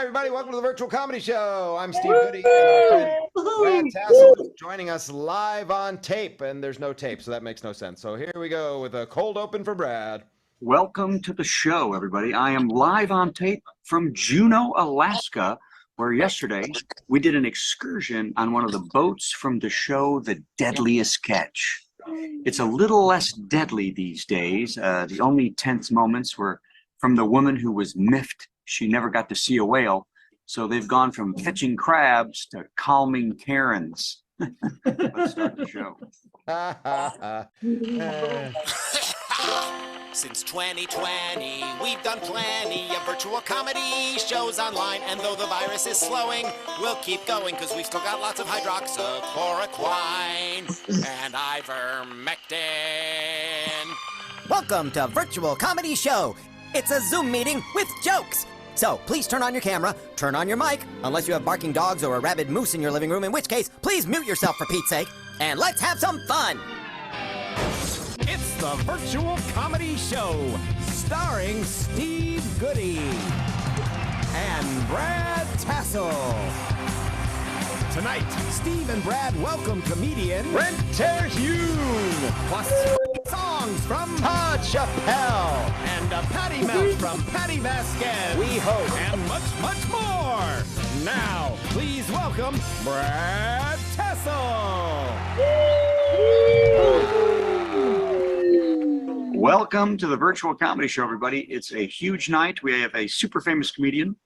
everybody. Welcome to the Virtual Comedy Show. I'm Steve Goody, and our friend Brad Tassel is joining us live on tape, and there's no tape, so that makes no sense. So here we go with a cold open for Brad. Welcome to the show, everybody. I am live on tape from Juneau, Alaska, where yesterday we did an excursion on one of the boats from the show The Deadliest Catch. It's a little less deadly these days. The only tense moments were from the woman who was miffed she never got to see a whale. So they've gone from catching crabs to calming Karens. Let's start the show. Since 2020, we've done plenty of virtual comedy shows online, and though the virus is slowing, we'll keep going because we've still got lots of hydroxychloroquine and ivermectin. Welcome to Virtual Comedy Show. It's a Zoom meeting with jokes. So please turn on your camera, turn on your mic, unless you have barking dogs or a rabid moose in your living room, in which case, please mute yourself for Pete's sake, and let's have some fun. It's the Virtual Comedy Show, starring Steve Goody and Brad Tassel. Tonight, Steve and Brad welcome comedian Brent Terhune, plus songs from Todd Chappelle, and a patty melt from Patty Vasquez. we hope. And much, much more. Now, please welcome Brad Tassel. Welcome to the Virtual Comedy Show, everybody. It's a huge night. We have a super famous comedian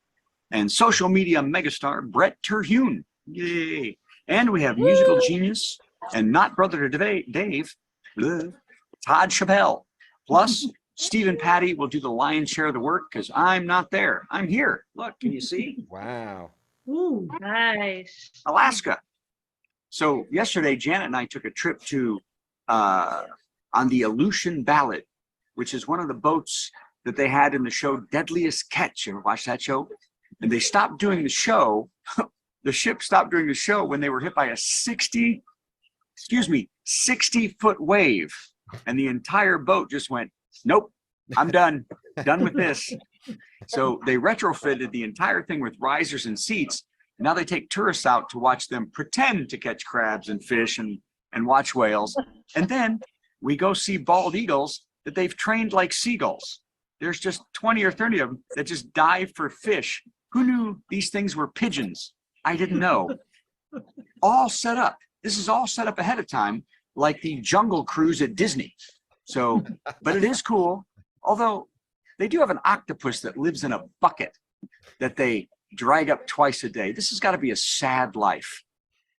and social media megastar, Brett Terhune. Yay. And we have musical genius and not brother to Dave, Todd Chappelle. Plus, Steve and Patty will do the lion's share of the work because I'm not there. I'm here. Look, can you see? Wow. Ooh, nice. Alaska. So yesterday, Janet and I took a trip to on the Aleutian Ballad, which is one of the boats that they had in the show Deadliest Catch. You ever watch that show? And they stopped doing the show. The ship stopped doing the show when they were hit by a 60-foot wave. And the entire boat just went, nope, I'm done with this. So they retrofitted the entire thing with risers and seats. Now they take tourists out to watch them pretend to catch crabs and fish and watch whales. And then we go see bald eagles that they've trained like seagulls. There's just 20 or 30 of them that just dive for fish. Who knew these things were pigeons? I didn't know. All set up. This is all set up ahead of time, like the Jungle Cruise at Disney. So, but it is cool. Although they do have an octopus that lives in a bucket that they drag up twice a day. This has got to be a sad life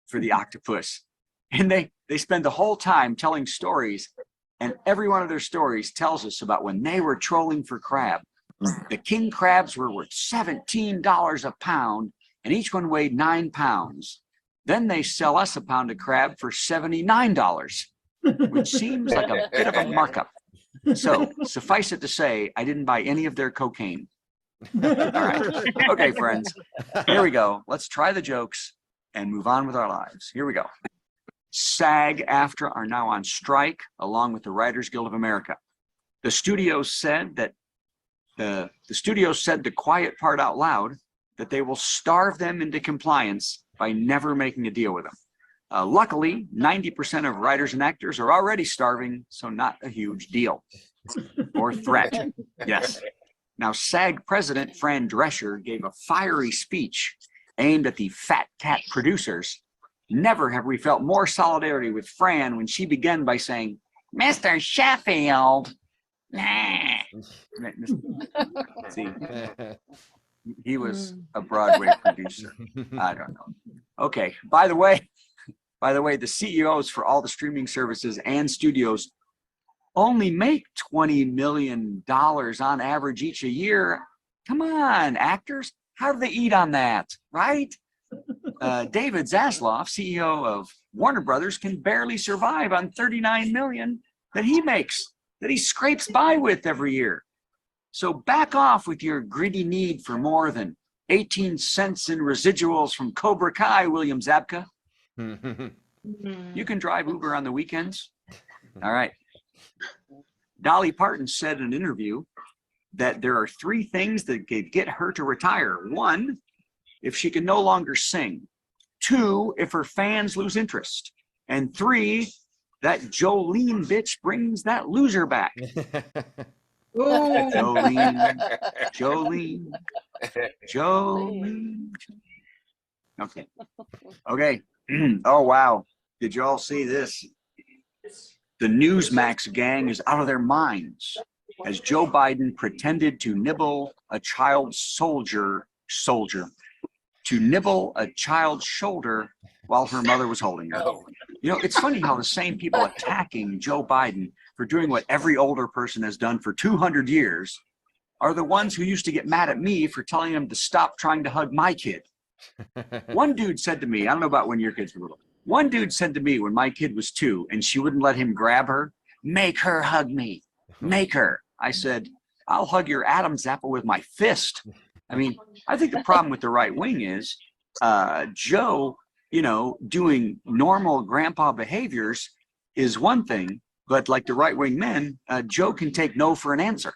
for the octopus. And they spend the whole time telling stories, and every one of their stories tells us about when they were trolling for crab. The king crabs were worth $17 a pound, and each one weighed 9 pounds. Then they sell us a pound of crab for $79, which seems like a bit of a markup. So suffice it to say, I didn't buy any of their cocaine. All right. Okay, friends, here we go. Let's try the jokes and move on with our lives. Here we go. SAG-AFTRA are now on strike, along with the Writers Guild of America. The studio said that the studio said the quiet part out loud, that they will starve them into compliance by never making a deal with them. Luckily, 90% of writers and actors are already starving, so not a huge deal or threat. Yes. Now, SAG president Fran Drescher gave a fiery speech aimed at the fat cat producers. Never have we felt more solidarity with Fran when she began by saying, Mr. Sheffield. Nah. See, he was a Broadway producer. I don't know. Okay. By the way, the CEOs for all the streaming services and studios only make $20 million on average each a year. Come on, actors. How do they eat on that, right? David Zaslav, CEO of Warner Brothers, can barely survive on $39 million that he makes, that he scrapes by with every year. So back off with your gritty need for more than 18 cents in residuals from Cobra Kai, William Zabka. You can drive Uber on the weekends. All right. Dolly Parton said in an interview that there are 3 things that could get her to retire. 1, if she can no longer sing. 2, if her fans lose interest. And 3, that Jolene bitch brings that loser back. Jolene. Okay. Oh, wow. Did you all see this? The Newsmax gang is out of their minds as Joe Biden pretended to nibble a child's shoulder while her mother was holding her. You know, it's funny how the same people attacking Joe Biden for doing what every older person has done for 200 years are the ones who used to get mad at me for telling him to stop trying to hug my kid. One dude said to me, I don't know about when your kids were little. One dude said to me when my kid was 2 and she wouldn't let him grab her, make her hug me, make her. I said, I'll hug your Adam's apple with my fist. I mean, I think the problem with the right wing is Joe, you know, doing normal grandpa behaviors is one thing, but like the right wing men, Joe can take no for an answer.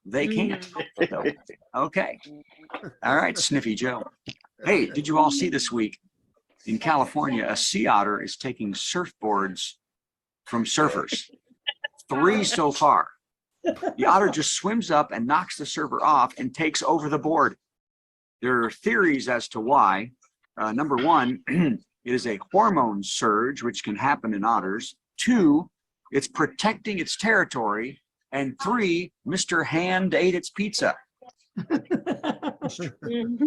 They can't. So, okay. All right, Sniffy Joe. Hey, did you all see this week in California, a sea otter is taking surfboards from surfers? 3 so far. The otter just swims up and knocks the surfer off and takes over the board. There are theories as to why. Number 1, it is a hormone surge, which can happen in otters. 2, it's protecting its territory. And 3, Mr. Hand ate its pizza.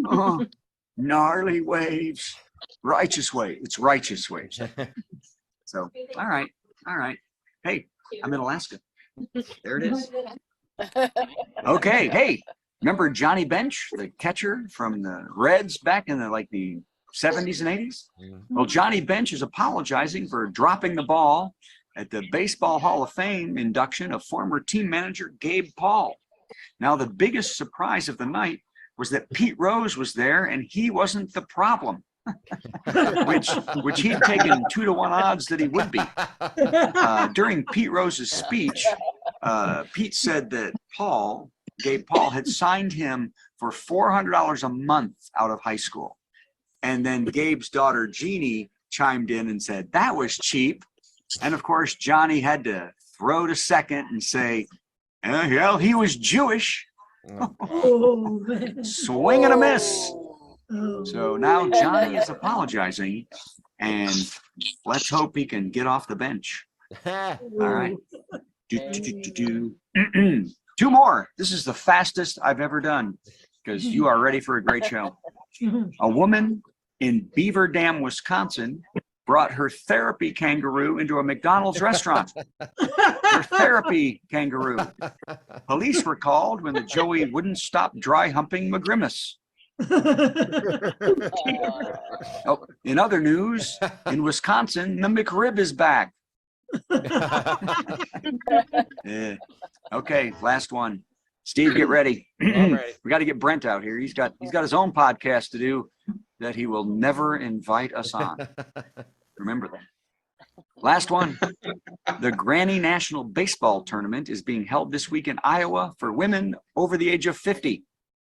Oh, gnarly waves. Righteous wave. It's righteous waves. So, all right. Hey, I'm in Alaska. There it is. Okay. Hey, remember Johnny Bench, the catcher from the Reds back in the 70s and 80s? Well, Johnny Bench is apologizing for dropping the ball at the Baseball Hall of Fame induction of former team manager Gabe Paul. Now, the biggest surprise of the night was that Pete Rose was there and he wasn't the problem, which he'd taken 2-to-1 odds that he would be. During Pete Rose's speech, Pete said that Gabe Paul had signed him for $400 a month out of high school. And then Gabe's daughter, Jeannie, chimed in and said, that was cheap. And of course, Johnny had to throw to second and say, well, he was Jewish. Swing and a miss. So now Johnny is apologizing, and let's hope he can get off the bench. All right. 2 more. This is the fastest I've ever done because you are ready for a great show. A woman in Beaver Dam, Wisconsin, brought her therapy kangaroo into a McDonald's restaurant. Her therapy kangaroo. Police were called when the Joey wouldn't stop dry humping McGrimace. Oh, in other news, in Wisconsin, the McRib is back. Okay, last one. Steve, get ready. We got to get Brent out here. He's got his own podcast to do that he will never invite us on. Remember that. Last one. The Granny National Baseball Tournament is being held this week in Iowa for women over the age of 50.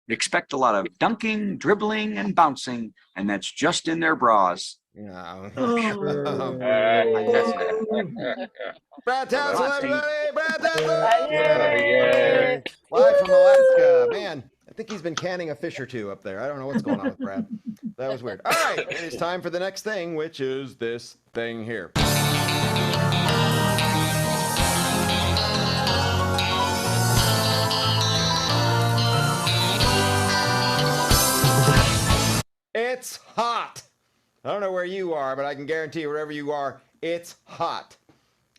Expect a lot of dunking, dribbling, and bouncing, and that's just in their bras. Brad Tassel, everybody! Brad Tassel! Yeah. Live from Alaska. Man, I think he's been canning a fish or 2 up there. I don't know what's going on with Brad. That was weird. All right, it is time for the next thing, which is this thing here. It's hot. I don't know where you are, but I can guarantee wherever you are, it's hot.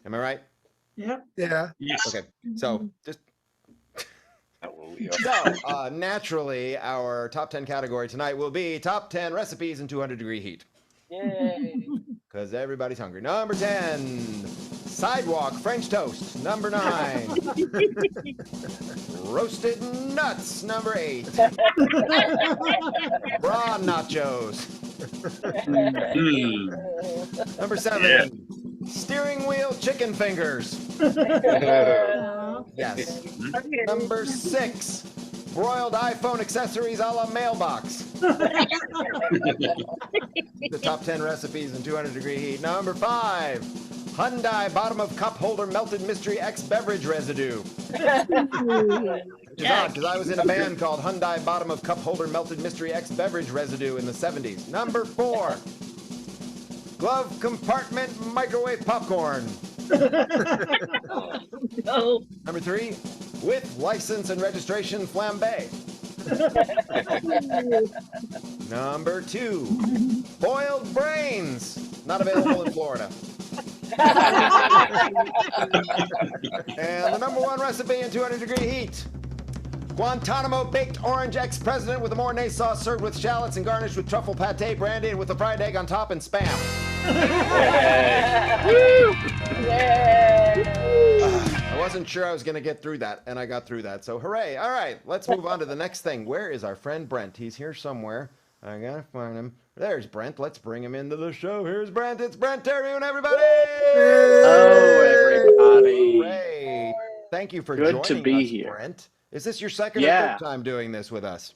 Am I right? Yep. Yeah. Okay. So just naturally, our top 10 category tonight will be top 10 recipes in 200-degree heat. Yay. Because everybody's hungry. Number 10, sidewalk French toast. Number 9, roasted nuts. Number 8, bra nachos. Number 7, steering wheel chicken fingers. Yes. Number 6, broiled iPhone accessories a la mailbox. The top 10 recipes in 200-degree heat. Number 5, Hyundai bottom of cup holder melted mystery X beverage residue. Which is odd, because I was in a band called Hyundai bottom of cup holder melted mystery X beverage residue in the 70s. Number 4, glove compartment microwave popcorn. No. Number 3, with license and registration flambe. Number 2, boiled brains. Not available in Florida. And the number 1 recipe in 200-degree heat. Guantanamo baked orange ex-president with a Mornay sauce served with shallots and garnished with truffle pate brandy and with a fried egg on top and spam. I wasn't sure I was going to get through that, and I got through that. So hooray. All right, let's move on to the next thing. Where is our friend Brent? He's here somewhere. I got to find him. There's Brent. Let's bring him into the show. Here's Brent. It's Brent Terhune, everybody. Hello, everybody. Great. Thank you for Good joining to be us, here. Brent. Is this your second or Yeah. third time doing this with us?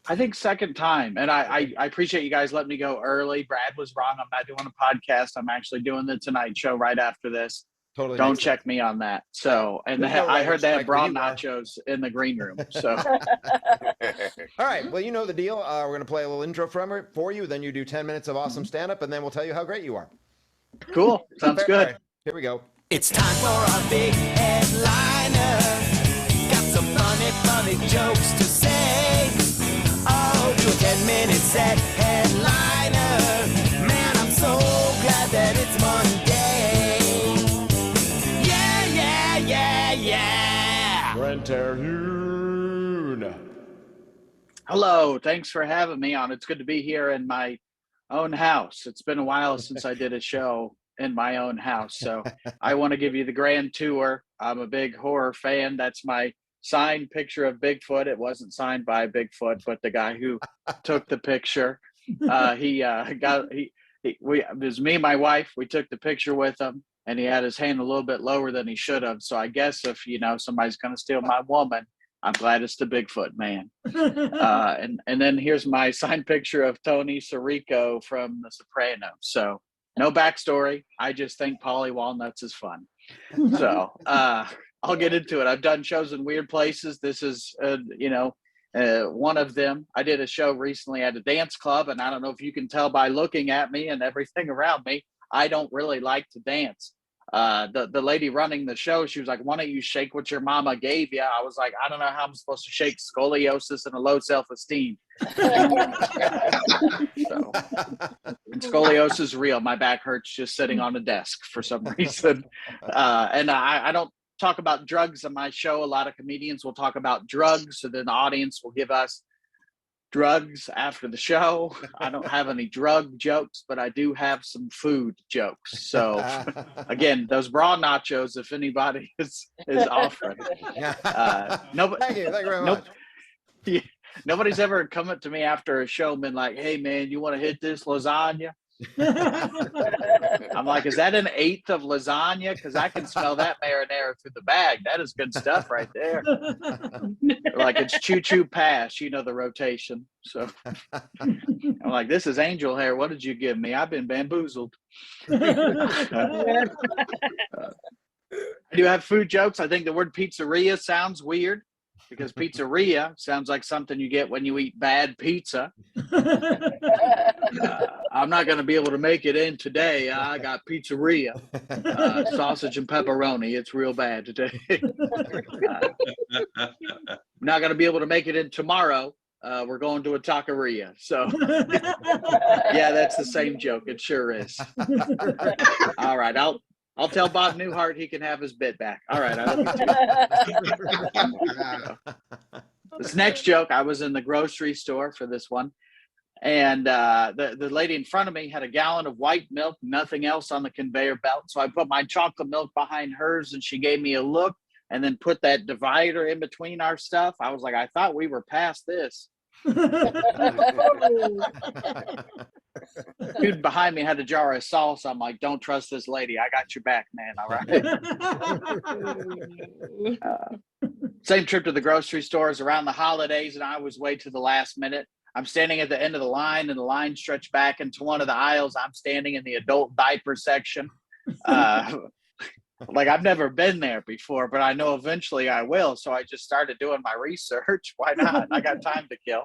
I think second time, and I appreciate you guys letting me go early. Brad was wrong. I'm not doing a podcast. I'm actually doing the Tonight Show right after this. Totally. Don't makes check me on that. So, and There's no I heard they writer's have broad strike, but you nachos in the green room. So, All right. Well, you know the deal. We're going to play a little intro for you. Then you do 10 minutes of awesome stand-up, and then we'll tell you how great you are. cool. Sounds All good. right, here we go. It's time for our big headliner. Got some funny jokes to say. Oh, do a 10-minute set headliner. Man, I'm so glad that it's Monday. Yeah. Brent Terhune. Hello. Thanks for having me on. It's good to be here in my own house. It's been a while since I did a show in my own house. So I want to give you the grand tour. I'm a big horror fan. That's my signed picture of Bigfoot. It wasn't signed by Bigfoot, but the guy who took the picture, it was me and my wife. We took the picture with him, and he had his hand a little bit lower than he should have. So I guess if, somebody's going to steal my woman, I'm glad it's the Bigfoot man. And then here's my signed picture of Tony Sirico from The Sopranos. So no backstory. I just think Polly Walnuts is fun. So I'll get into it. I've done shows in weird places. This is, one of them. I did a show recently at a dance club, and I don't know if you can tell by looking at me and everything around me, I don't really like to dance. The lady running the show, she was like, "Why don't you shake what your mama gave you?" I was like, "I don't know how I'm supposed to shake scoliosis and a low self-esteem." So, and scoliosis is real. My back hurts just sitting on a desk for some reason. And I don't talk about drugs on my show. A lot of comedians will talk about drugs, so then the audience will give us drugs after the show. I don't have any drug jokes, but I do have some food jokes. So again, those bra nachos, if anybody is offering. Thank you very much. Nobody's ever come up to me after a show and been like, "Hey man, you want to hit this lasagna?" I'm like, "Is that an eighth of lasagna? Because I can smell that marinara through the bag. That is good stuff right there." Like, it's choo choo pass, the rotation. So I'm like, "This is angel hair. What did you give me? I've been bamboozled." I do have food jokes. I think the word pizzeria sounds weird, because pizzeria sounds like something you get when you eat bad pizza. I'm not going to be able to make it in today. I got pizzeria, sausage and pepperoni. It's real bad today. I'm not going to be able to make it in tomorrow. We're going to a taqueria. So yeah, that's the same joke. It sure is. All right. I'll tell Bob Newhart he can have his bit back. All right. I love you too. This next joke, I was in the grocery store for this one. And the lady in front of me had a gallon of white milk, nothing else on the conveyor belt. So I put my chocolate milk behind hers, and she gave me a look and then put that divider in between our stuff. I was like, "I thought we were past this." Dude behind me had a jar of sauce. I'm like, "Don't trust this lady. I got your back, man." All right. Same trip to the grocery stores around the holidays, and I always wait to the last minute. I'm standing at the end of the line, and the line stretched back into one of the aisles. I'm standing in the adult diaper section. Like, I've never been there before, but I know eventually I will. So I just started doing my research. Why not? I got time to kill.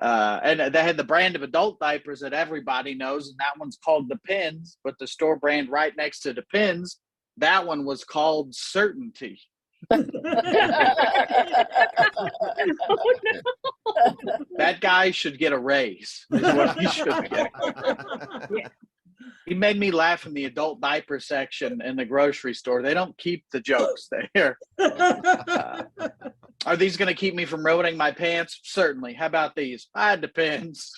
And they had the brand of adult diapers that everybody knows, and that one's called Depends. But the store brand right next to Depends, that one was called Certainty. That guy should get a raise. Is what he should get. He made me laugh in the adult diaper section in the grocery store. They don't keep the jokes there. Are these going to keep me from ruining my pants? Certainly. How about these? It depends.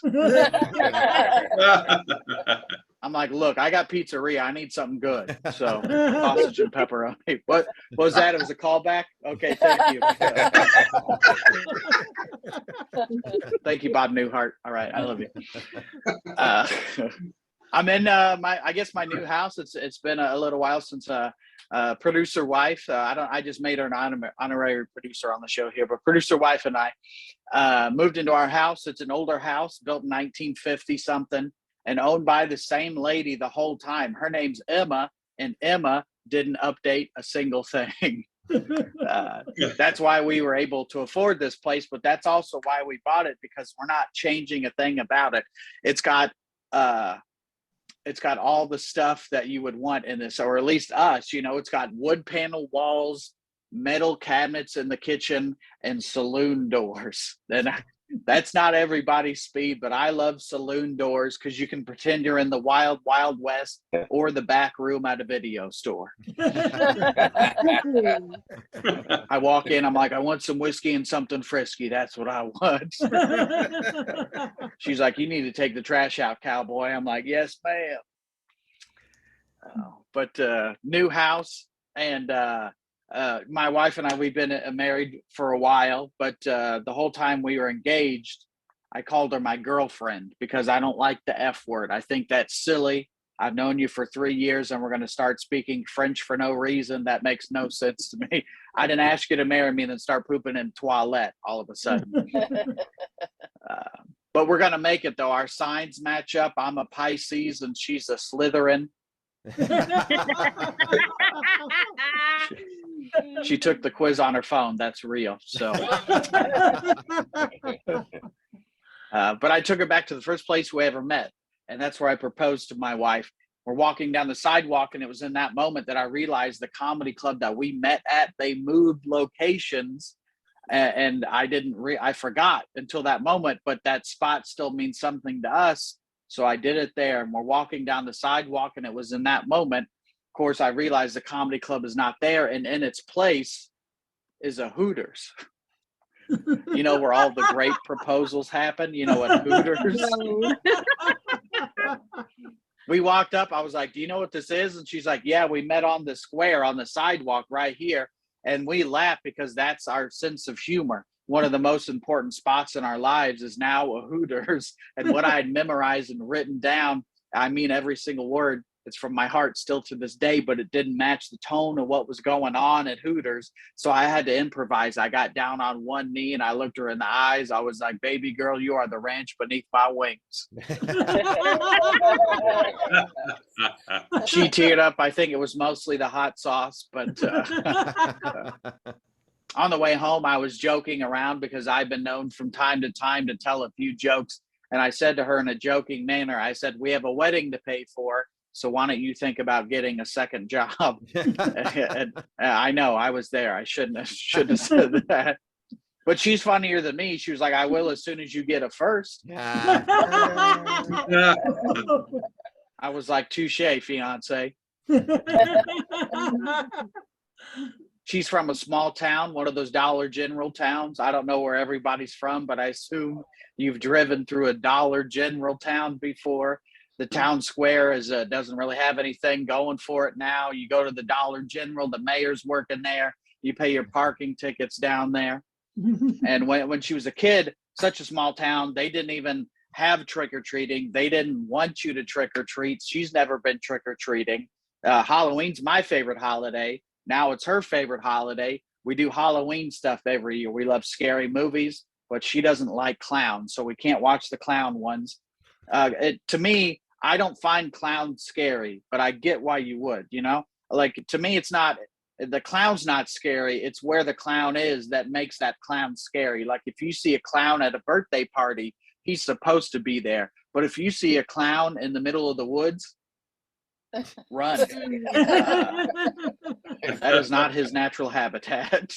I'm like, look, I got pizzeria. I need something good. So sausage and pepperoni. What was that? It was a callback? Okay, thank you. Thank you, Bob Newhart. All right, I love you. I'm in my new house. It's been a little while since producer wife. I just made her an honorary producer on the show here, but producer wife and I moved into our house. It's an older house built in 1950 something and owned by the same lady the whole time. Her name's Emma, and Emma didn't update a single thing. That's why we were able to afford this place, but that's also why we bought it, because we're not changing a thing about it. It's got all the stuff that you would want in this, or at least us. It's got wood panel walls, metal cabinets in the kitchen, and saloon doors. And that's not everybody's speed, but I love saloon doors because you can pretend you're in the wild, wild west or the back room at a video store. I walk in, I'm like, I want some whiskey and something frisky. That's what I want. She's like, you need to take the trash out, cowboy. I'm like, yes, ma'am. But new house, and my wife and I, we've been married for a while, but the whole time we were engaged, I called her my girlfriend because I don't like the F word. I think that's silly. I've known you for 3 years and we're going to start speaking French for no reason. That makes no sense to me. I didn't ask you to marry me and then start pooping in toilette all of a sudden. But we're going to make it, though. Our signs match up. I'm a Pisces and she's a Slytherin. She took the quiz on her phone. That's real. So, but I took her back to the first place we ever met, and that's where I proposed to my wife. We're walking down the sidewalk, and it was in that moment that I realized the comedy club that we met at, they moved locations, and I forgot until that moment. But that spot still means something to us, so I did it there. And we're walking down the sidewalk, and it was in that moment. Of course, I realized the comedy club is not there, and in its place is a Hooters. Where all the great proposals happen, at Hooters. We walked up, I was like, do you know what this is? And she's like, yeah, we met on the square on the sidewalk right here. And we laughed because that's our sense of humor. One of the most important spots in our lives is now a Hooters. And what I had memorized and written down, I mean every single word. It's from my heart still to this day, but it didn't match the tone of what was going on at Hooters. So I had to improvise. I got down on one knee and I looked her in the eyes. I was like, baby girl, you are the ranch beneath my wings. She teared up. I think it was mostly the hot sauce, but on the way home, I was joking around because I've been known from time to time to tell a few jokes. And I said to her in a joking manner, I said, we have a wedding to pay for. So why don't you think about getting a second job? And I know I was there. I shouldn't have said that. But she's funnier than me. She was like, I will as soon as you get a first. I was like, touche, fiance. She's from a small town, one of those Dollar General towns. I don't know where everybody's from, but I assume you've driven through a Dollar General town before. The town square doesn't really have anything going for it now. You go to the Dollar General, the mayor's working there. You pay your parking tickets down there. And when she was a kid, such a small town, they didn't even have trick-or-treating. They didn't want you to trick-or-treat. She's never been trick-or-treating. Halloween's my favorite holiday. Now it's her favorite holiday. We do Halloween stuff every year. We love scary movies. but she doesn't like clowns, so we can't watch the clown ones. To me, I don't find clowns scary, but I get why you would, you know? Like, to me, it's not, the clown's not scary. It's where the clown is that makes that clown scary. Like, if you see a clown at a birthday party, he's supposed to be there. But if you see a clown in the middle of the woods, run. That is not his natural habitat.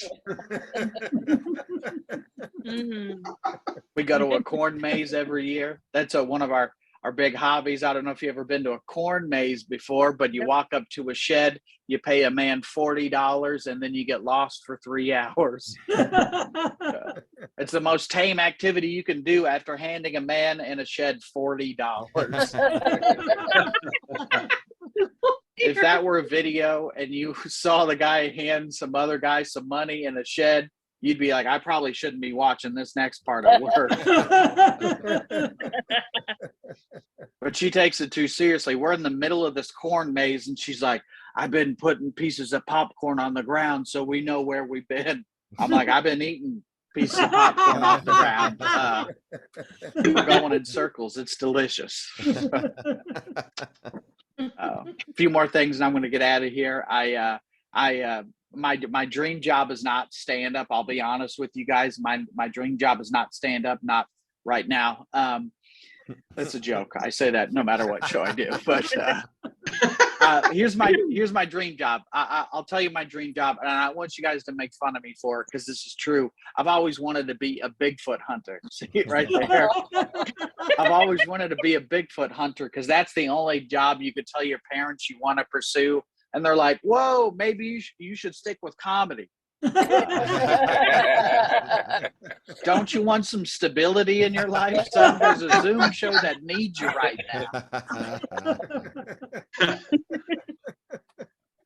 We go to a corn maze every year. That's one of our big hobbies. I don't know if you've ever been to a corn maze before, but you walk up to a shed, you pay a man $40, and then you get lost for 3 hours. It's the most tame activity you can do after handing a man in a shed $40. If that were a video and you saw the guy hand some other guy some money in a shed, you'd be like, I probably shouldn't be watching this next part of work. But she takes it too seriously. We're in the middle of this corn maze, and she's like, I've been putting pieces of popcorn on the ground so we know where we've been. I'm like, I've been eating pieces of popcorn off the ground. We're going in circles. It's delicious. A few more things, and I'm going to get out of here. My dream job is not stand up. I'll be honest with you guys. My dream job is not stand up. Not right now. That's a joke. I say that no matter what show I do. But here's my dream job. I'll tell you my dream job, and I want you guys to make fun of me for it because this is true. I've always wanted to be a Bigfoot hunter. See it right there. I've always wanted to be a Bigfoot hunter because that's the only job you could tell your parents you want to pursue, and they're like, "Whoa, maybe you should stick with comedy." Don't you want some stability in your life, son? There's a Zoom show that needs you right now.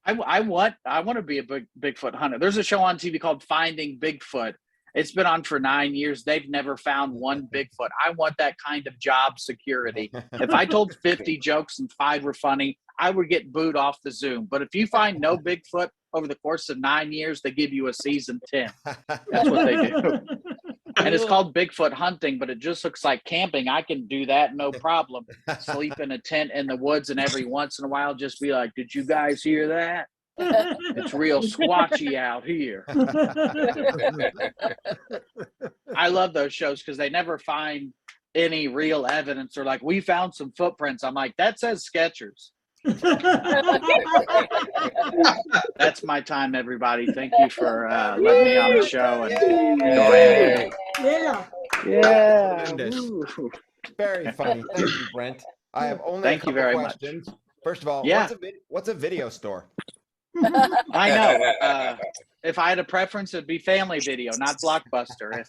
I want to be a Bigfoot hunter. There's a show on TV called Finding Bigfoot. It's been on for 9 years. They've never found one Bigfoot. I want that kind of job security. If I told 50 jokes and 5 were funny, I would get booed off the Zoom. But if you find no Bigfoot over the course of 9 years, they give you a season 10. That's what they do. And it's called Bigfoot hunting, but it just looks like camping. I can do that, no problem. Sleep in a tent in the woods, and every once in a while just be like, did you guys hear that? It's real squatchy out here. I love those shows because they never find any real evidence. Or like, we found some footprints. I'm like, that says Skechers. That's my time, everybody. Thank you for letting me on the show. And Yeah. Very funny. Thank you, Brent. I have only Thank you very questions. Much. First of all, yeah. What's a video store? I know. If I had a preference, it'd be Family Video, not Blockbuster.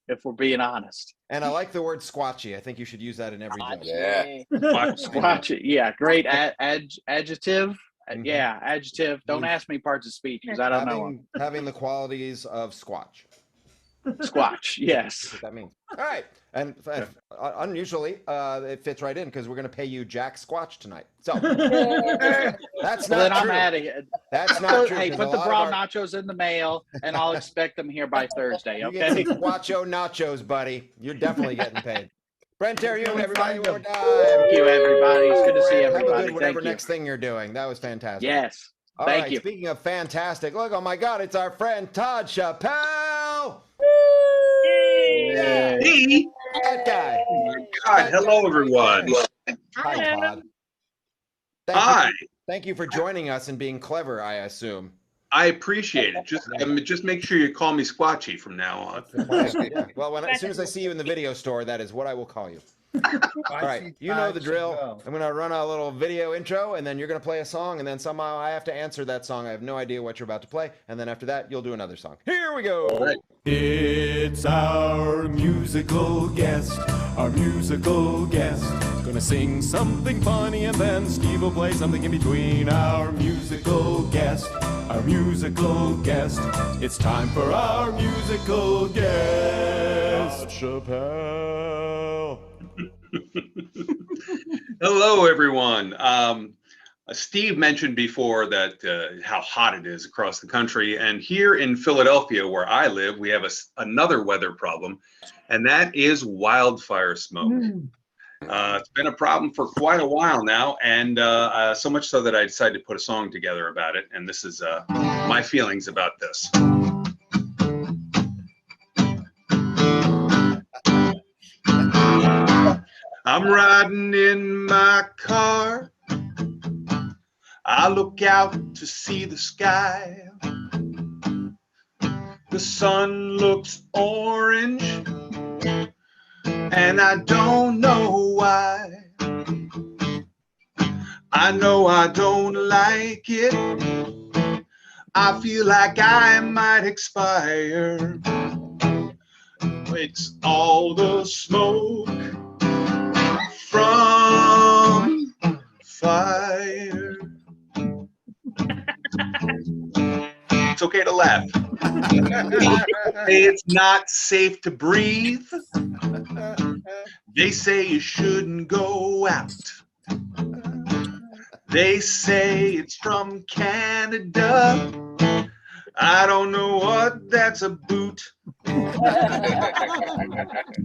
If we're being honest. And I like the word squatchy. I think you should use that in every joke. Yeah. Squatchy. Yeah, great adjective. Yeah, adjective. Don't ask me parts of speech because I don't know them. Having the qualities of squatch. Squatch, yes. That's what that means. All right. And unusually, it fits right in because we're going to pay you Jack Squatch tonight. So that's not then true. I'm out of here. That's not true. Hey, put the bra nachos in the mail, and I'll expect them here by Thursday, You okay? get some Squatcho nachos, buddy. You're definitely getting paid. Brent, you, everybody, one more time. Thank you, everybody. It's good to see Have a everybody. good whatever Thank you. next thing you're doing. That was fantastic. Yes. All Thank right, you. Speaking of fantastic, look, oh my God, it's our friend Todd Chappelle. Yeah. Me? That guy. God, hello everyone. Hi, Todd. Hi. Thank you for joining us and being clever, I assume. I appreciate it. Just make sure you call me Squatchy from now on. Yeah. Well, as soon as I see you in the video store, that is what I will call you. All right, you know the drill. I'm going to run a little video intro, and then you're going to play a song, and then somehow I have to answer that song. I have no idea what you're about to play, and then after that, you'll do another song. Here we go. All right. It's our musical guest, Gonna sing something funny and then Steve will play something in between. Our musical guest, It's time for our musical guest, Chappelle. Hello everyone. Steve mentioned before that how hot it is across the country, and here in Philadelphia, where I live, we have another weather problem, and that is wildfire smoke. It's been a problem for quite a while now, and so much so that I decided to put a song together about it, and this is my feelings about this. I'm riding in my car. I look out to see the sky. The sun looks orange, and I don't know why. I know I don't like it. I feel like I might expire. It's all the smoke from fire. It's okay to laugh. It's not safe to breathe. They say you shouldn't go out. They say it's from Canada. I don't know what that's about.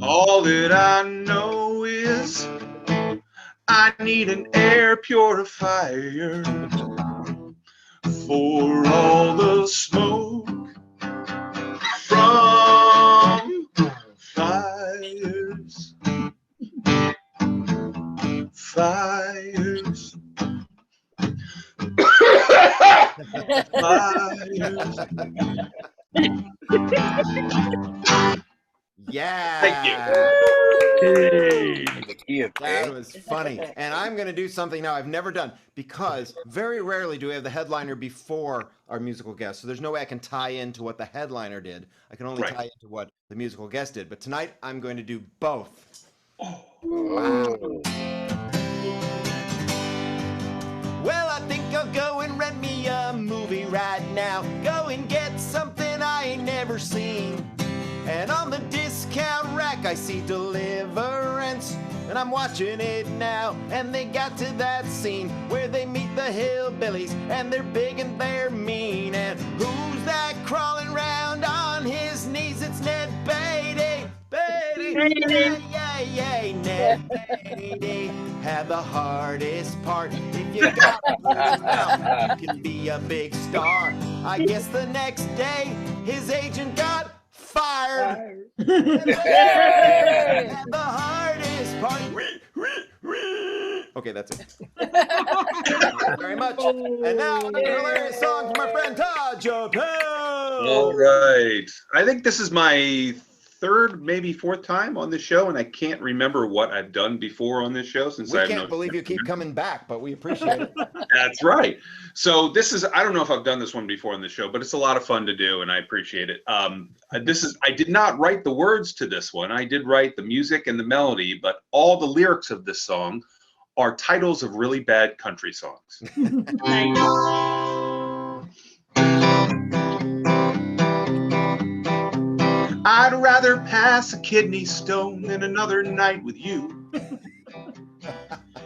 All that I know is I need an air purifier for all the smoke from fires. Fires. Fires. Yeah. Thank you. That was funny. And I'm going to do something now I've never done, because very rarely do we have the headliner before our musical guest. So there's no way I can tie into what the headliner did. I can only Right. tie into what the musical guest did. But tonight I'm going to do both. Wow. Well, I think I'll go and rent me a movie right now. Go and get something I ain't never seen. And on the discount rack I see Deliverance, and I'm watching it now. And they got to that scene where they meet the hillbillies, and they're big and they're mean. And who's that crawling around on his knees? It's Ned Beatty. Beatty, yeah, Ned Beatty had the hardest part. If you got a little mouth, you can be a big star. I guess the next day his agent got fired. And the hardest part. Okay, that's it. Thank you very much. And now another hilarious song from my friend Todd Chappelle. All right. I think this is my third, maybe fourth time on this show, and I can't remember what I've done before on this show since We I have can't no. believe you keep coming back, but we appreciate it. That's right. So this is, I don't know if I've done this one before on the show, but it's a lot of fun to do, and I appreciate it. I did not write the words to this one. I did write the music and the melody, but all the lyrics of this song are titles of really bad country songs. I'd rather pass a kidney stone than another night with you.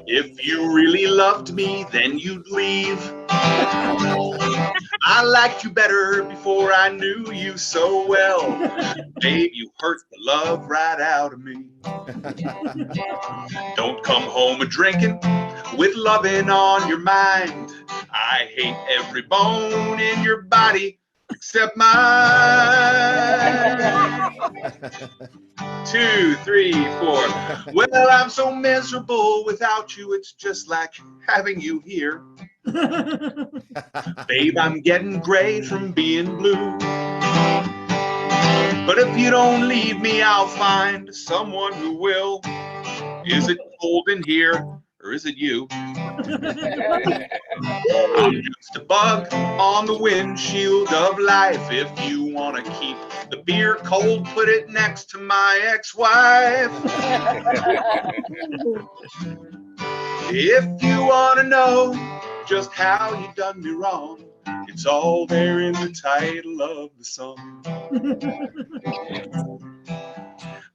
If you really loved me, then you'd leave. I liked you better before I knew you so well. Babe, you hurt the love right out of me. Don't come home a-drinking with loving on your mind. I hate every bone in your body except mine. 2, 3, 4. Well, I'm so miserable without you. It's just like having you here. Babe, I'm getting gray from being blue. But if you don't leave me, I'll find someone who will. Is it cold in here, or is it you? I'm just a bug on the windshield of life. If you want to keep the beer cold, put it next to my ex-wife. If you want to know just how you done me wrong, it's all there in the title of the song.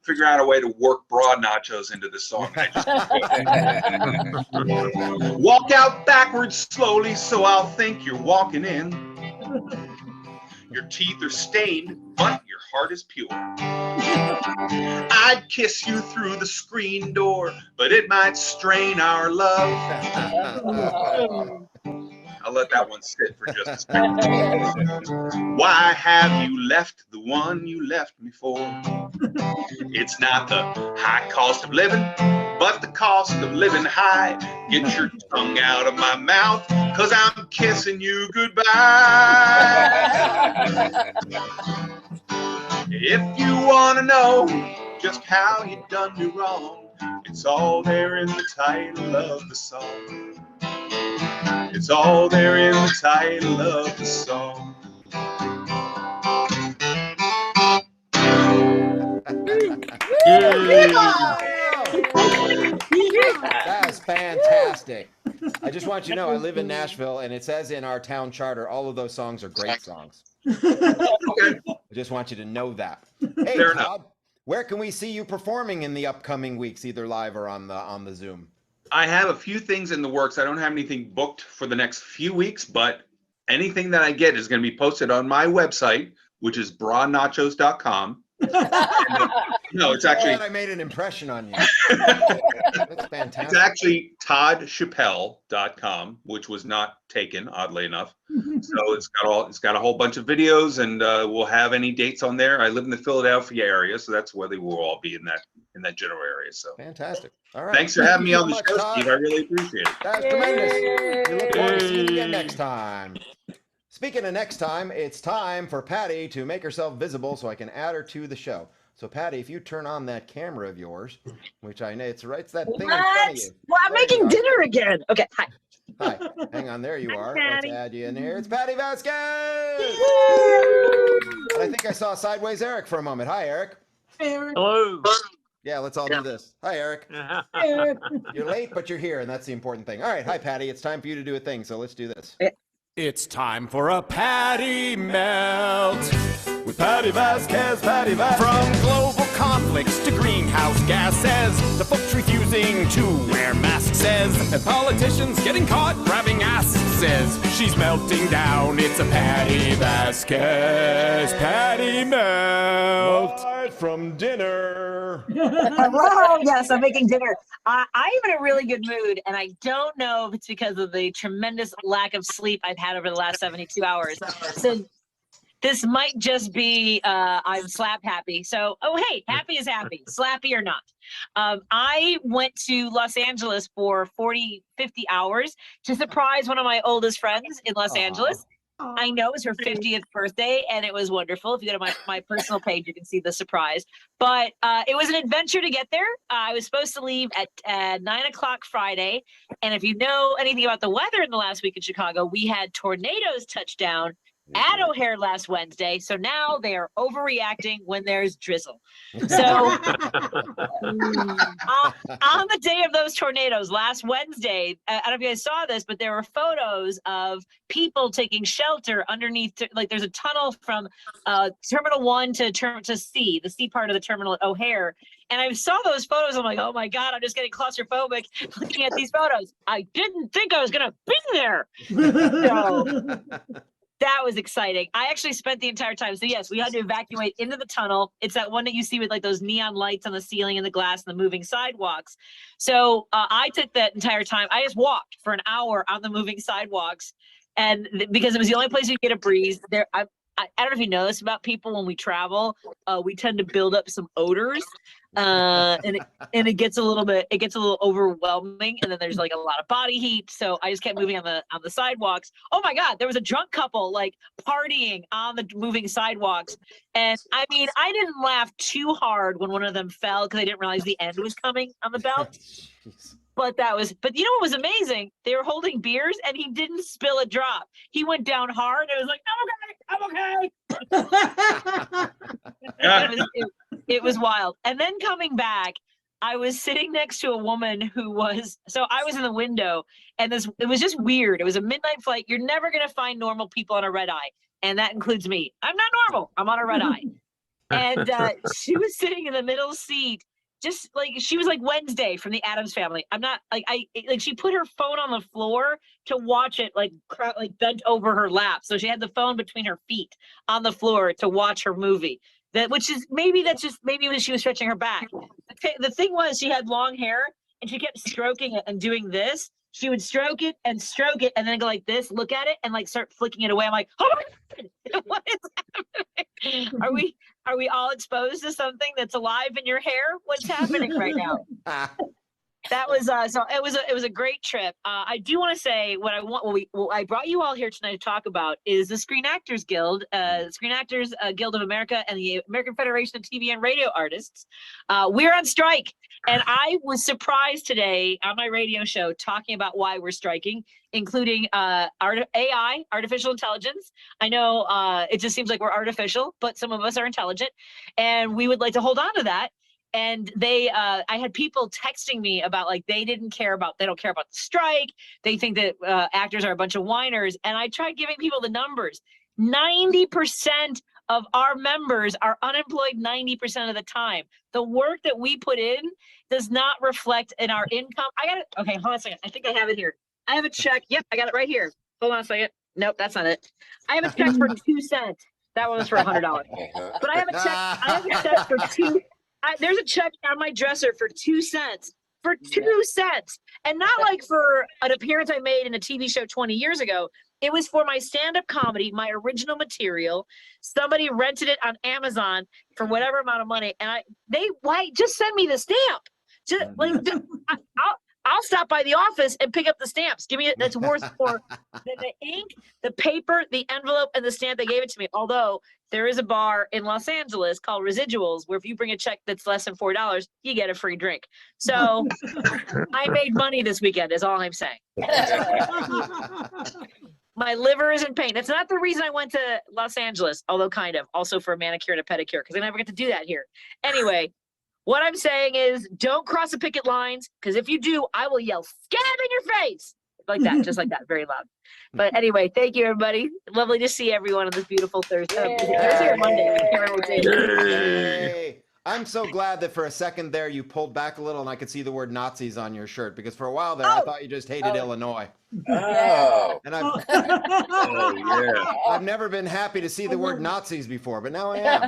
figure out a way to work Broad Nachos into this song. Walk out backwards slowly, so I'll think you're walking in. Your teeth are stained, but your heart is pure. I'd kiss you through the screen door, but it might strain our love. I'll let that one sit for just a second. Why have you left the one you left me for? It's not the high cost of living, but the cost of living high. Get your tongue out of my mouth, 'cause I'm kissing you goodbye. If you want to know just how you done me wrong, it's all there in the title of the song. It's all there in the title of the song. That was fantastic. I just want you to know I live in Nashville, and it says in our town charter all of those songs are great songs. Okay. I just want you to know that. Hey, Fair Todd, where can we see you performing in the upcoming weeks, either live or on the Zoom? I have a few things in the works. I don't have anything booked for the next few weeks, but anything that I get is going to be posted on my website, which is broadnachos.com. No, it's actually. I made an impression on you. That's fantastic. It's actually toddchappelle.com, which was not taken, oddly enough. So it's got a whole bunch of videos, and we'll have any dates on there. I live in the Philadelphia area, so that's where they will all be in that general area. So fantastic. All right. Thanks for having me on the Thank show, you so much, Steve. I really appreciate it. That's tremendous. We look forward to seeing you again next time. Speaking of next time, it's time for Patty to make herself visible so I can add her to the show. So Patty, if you turn on that camera of yours, which I know it's that thing in front of you. Well, I'm There you making are. dinner again. Okay, hi. Hi. Hang on, there you Hi, are. Patty. Let's add you in here. It's Patty Vasquez. And I think I saw Sideways Eric for a moment. Hi, Eric. Hello. Yeah, let's all do this. Hi, Eric. You're late, but you're here, and that's the important thing. All right, hi, Patty. It's time for you to do a thing, so let's do this. It's time for a Patty Melt with Patty Vasquez, Patty Vasquez. From global conflicts to greenhouse gases, to folks refusing to wear masks says, and politicians getting caught grabbing asses. She's melting down. It's a Patty Vasquez, Patty Melt. Live from dinner. Hello. Yes, I'm making dinner. I'm in a really good mood, and I don't know if it's because of the tremendous lack of sleep I've had over the last 72 hours. So this might just be I'm slap happy. So, oh, hey, happy is happy, slappy or not. I went to Los Angeles for 40, 50 hours to surprise one of my oldest friends in Los Angeles. I know it was her 50th birthday, and it was wonderful. If you go to my personal page, you can see the surprise. But it was an adventure to get there. I was supposed to leave at 9 o'clock Friday. And if you know anything about the weather in the last week in Chicago, we had tornadoes touch down at O'Hare last Wednesday. So now they are overreacting when there's drizzle. So on the day of those tornadoes last Wednesday, I don't know if you guys saw this, but there were photos of people taking shelter underneath, like there's a tunnel from Terminal 1 to C, the C part of the terminal at O'Hare. And I saw those photos. I'm like, oh my God, I'm just getting claustrophobic looking at these photos. I didn't think I was going to be there. So, that was exciting. I actually spent the entire time. So yes, we had to evacuate into the tunnel. It's that one that you see with like those neon lights on the ceiling and the glass and the moving sidewalks. So I took that entire time. I just walked for an hour on the moving sidewalks, and because it was the only place you could get a breeze. There, I don't know if you know this about people when we travel. We tend to build up some odors, and it gets a little overwhelming, and then there's like a lot of body heat. So I just kept moving on the sidewalks. Oh my God, there was a drunk couple like partying on the moving sidewalks, and I mean, I didn't laugh too hard when one of them fell because I didn't realize the end was coming on the belt. But you know what was amazing? They were holding beers and he didn't spill a drop. He went down hard. It was like, I'm okay. It was wild. And then coming back, I was sitting next to a woman so I was in the window, and it was just weird. It was a midnight flight. You're never going to find normal people on a red eye. And that includes me. I'm not normal. I'm on a red eye. and she was sitting in the middle seat, just like she was like Wednesday from the Addams Family. I'm not like she put her phone on the floor to watch it, like bent over her lap, so she had the phone between her feet on the floor to watch her movie. Which is maybe when she was stretching her back. The thing was, she had long hair and she kept stroking it and doing this. She would stroke it and then go like this, look at it and like start flicking it away. I'm like, oh my God, what is happening? Are we all exposed to something that's alive in your hair? What's happening right now? That was so it was a great trip. I do want to say what I brought you all here tonight to talk about is the Screen Actors Guild, Screen Actors Guild of America, and the American Federation of TV and Radio Artists. We're on strike, and I was surprised today on my radio show talking about why we're striking, including AI, artificial intelligence. I know it just seems like we're artificial, but some of us are intelligent, and we would like to hold on to that. And I had people texting me about like they don't care about the strike. They think that actors are a bunch of whiners. And I tried giving people the numbers. 90% of our members are unemployed 90% of the time. The work that we put in does not reflect in our income. Okay, hold on a second. I think I have it here. I have a check. Yep, I got it right here. Hold on a second. Nope, that's not it. I have a check for 2 cents. That one was for $100. But I have a check for there's a check on my dresser for 2 cents. For 2 cents. And not like for an appearance I made in a TV show 20 years ago. It was for my stand-up comedy, my original material. Somebody rented it on Amazon for whatever amount of money. And just send me the stamp. Just like I'll stop by the office and pick up the stamps. Give me it. That's worth more than the ink, the paper, the envelope, and the stamp they gave it to me. Although there is a bar in Los Angeles called Residuals, where if you bring a check that's less than $4, you get a free drink. So I made money this weekend, is all I'm saying. My liver is in pain. That's not the reason I went to Los Angeles, although kind of, also for a manicure and a pedicure, because I never get to do that here. Anyway, what I'm saying is don't cross the picket lines, because if you do, I will yell scab in your face. Like that, just like that, very loud. But anyway, thank you, everybody. Lovely to see everyone on this beautiful Thursday. Thursday or Monday. I can't remember what day it is. Yay. I'm so glad that for a second there you pulled back a little and I could see the word Nazis on your shirt, because for a while there I thought you just hated Illinois. Oh. And Yeah. I've never been happy to see the word Nazis before, but now I am.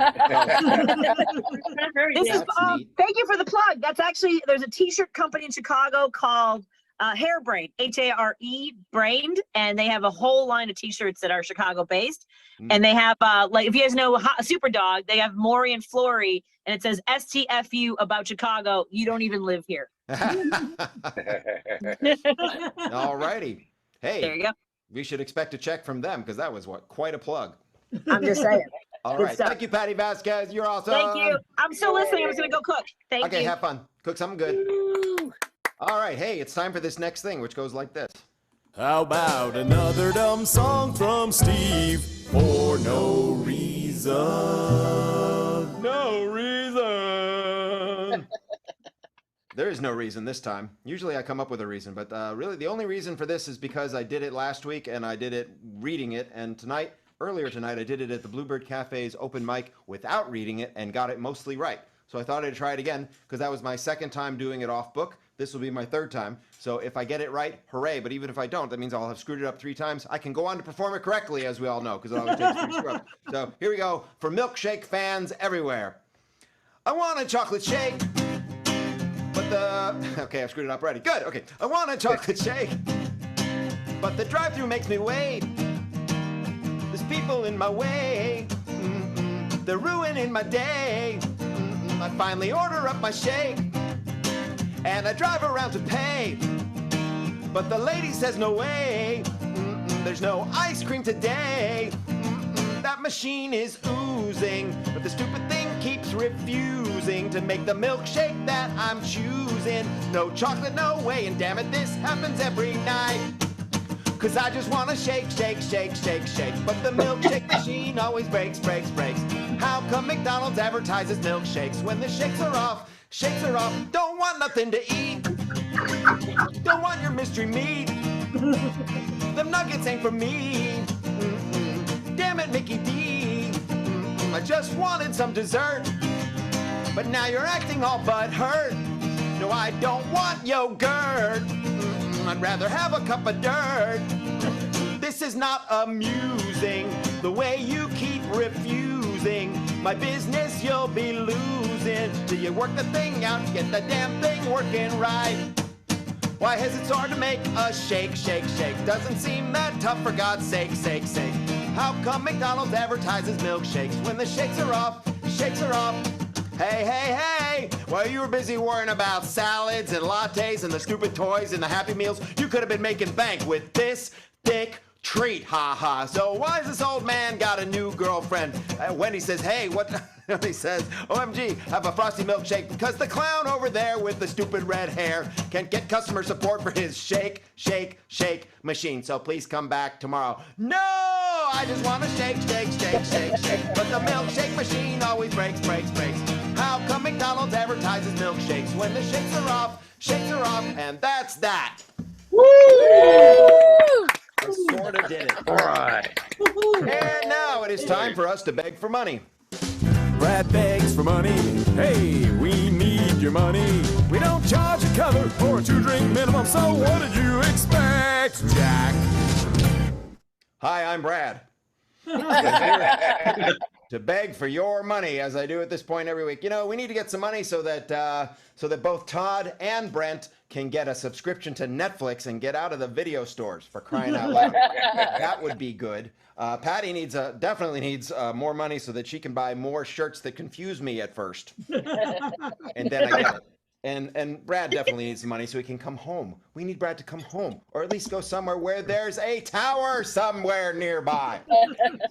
Thank you for the plug. That's actually, there's a t-shirt company in Chicago called Harebrained, H-A-R-E, Brained, and they have a whole line of t-shirts that are Chicago based. And they have like, if you guys know Superdog, they have Maury and Flory, and it says STFU about Chicago. You don't even live here. All righty. Hey, there you go. We should expect a check from them, because that was quite a plug. I'm just saying. All right. Thank you, Patty Vasquez. You're awesome. Thank you. I'm still listening. I was going to go cook. Thank you. Okay, have fun. Cook something good. All right. Hey, it's time for this next thing, which goes like this. How about another dumb song from Steve for no reason? No reason. There is no reason this time. Usually I come up with a reason, but really the only reason for this is because I did it last week and I did it reading it, and earlier tonight, I did it at the Bluebird Cafe's open mic without reading it and got it mostly right. So I thought I'd try it again, because that was my second time doing it off book. This will be my third time. So if I get it right, hooray. But even if I don't, that means I'll have screwed it up 3 times. I can go on to perform it correctly, as we all know, because it always takes 3 screw-ups. So here we go for milkshake fans everywhere. I want a chocolate shake, but okay, I screwed it up already. Good, okay. I want a chocolate shake, but the drive-thru makes me wait. There's people in my way. They're ruining my day. I finally order up my shake, and I drive around to pay, but the lady says no way. There's no ice cream today. That machine is oozing, but the stupid thing keeps refusing to make the milkshake that I'm choosing. No chocolate, no way, and damn it, this happens every night. Cause I just wanna shake, shake, shake, shake, shake, but the milkshake machine always breaks, breaks, breaks. How come McDonald's advertises milkshakes when the shakes are off? Shakes are off, don't want nothing to eat. Don't want your mystery meat. Them nuggets ain't for me. Damn it, Mickey D. I just wanted some dessert. But now you're acting all butthurt. No, I don't want yogurt. I'd rather have a cup of dirt. This is not amusing, the way you keep refusing. My business you'll be losing. Till you work the thing out, get the damn thing working right. Why is it so hard to make a shake, shake, shake? Doesn't seem that tough, for God's sake, sake, sake. How come McDonald's advertises milkshakes when the shakes are off, shakes are off? Hey, hey, hey! While you were busy worrying about salads and lattes and the stupid toys and the Happy Meals, you could have been making bank with this thick treat, ha ha. So why has this old man got a new girlfriend? When he says, hey, what? He says, OMG, have a frosty milkshake, because the clown over there with the stupid red hair can't get customer support for his shake, shake, shake machine. So please come back tomorrow. No, I just want to shake, shake, shake, shake, shake. But the milkshake machine always breaks, breaks, breaks. How come McDonald's advertises milkshakes when the shakes are off, and that's that. Woo! I sort of did it. All right. And now it is time for us to beg for money. Brad begs for money. Hey, we need your money. We don't charge a cover for a 2-drink minimum, so what did you expect, Jack? Hi, I'm Brad. To beg for your money, as I do at this point every week. You know, we need to get some money so that both Todd and Brent can get a subscription to Netflix and get out of the video stores, for crying out loud. That would be good. Patty definitely needs more money so that she can buy more shirts that confuse me at first, and then I get it. And Brad definitely needs some money so he can come home. We need Brad to come home, or at least go somewhere where there's a tower somewhere nearby.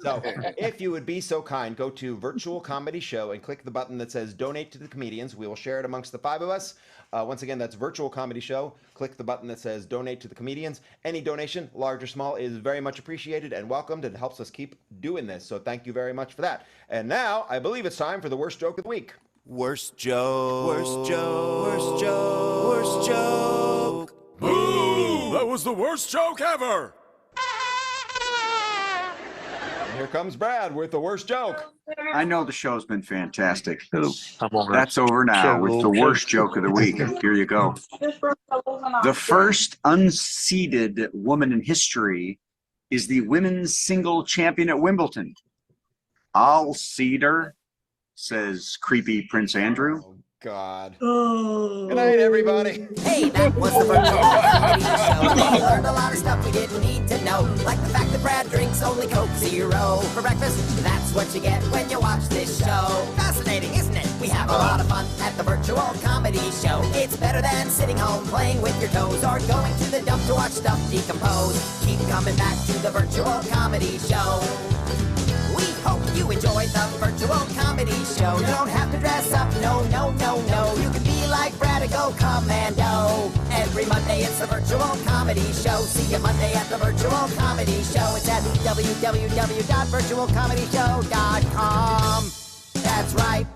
So if you would be so kind, go to Virtual Comedy Show and click the button that says Donate to the Comedians. We will share it amongst the 5 of us. Once again, that's Virtual Comedy Show. Click the button that says Donate to the Comedians. Any donation, large or small, is very much appreciated and welcomed, and helps us keep doing this. So thank you very much for that. And now, I believe it's time for the worst joke of the week. Worst joke. Worst joke. Worst joke. Worst joke. Boo! That was the worst joke ever! Here comes Brad with the worst joke. I know the show's been fantastic. I'm over. That's over now with the worst joke of the week. Here you go. The first unseeded woman in history is the women's single champion at Wimbledon. I'll seed her, says creepy Prince Andrew. Oh, God. Good night, everybody. Hey, that was the Virtual Comedy Show. We learned a lot of stuff we didn't need to know, like the fact that Brad drinks only Coke Zero for breakfast. That's what you get when you watch this show. Fascinating, isn't it? We have a lot of fun at the Virtual Comedy Show. It's better than sitting home playing with your toes or going to the dump to watch stuff decompose. Keep coming back to the Virtual Comedy Show. We hope you enjoyed the Virtual Comedy Show. You don't have to dress up, no, no, no, no. You can be like Brad and go commando. Every Monday it's the Virtual Comedy Show. See you Monday at the Virtual Comedy Show. It's at www.virtualcomedyshow.com. That's right.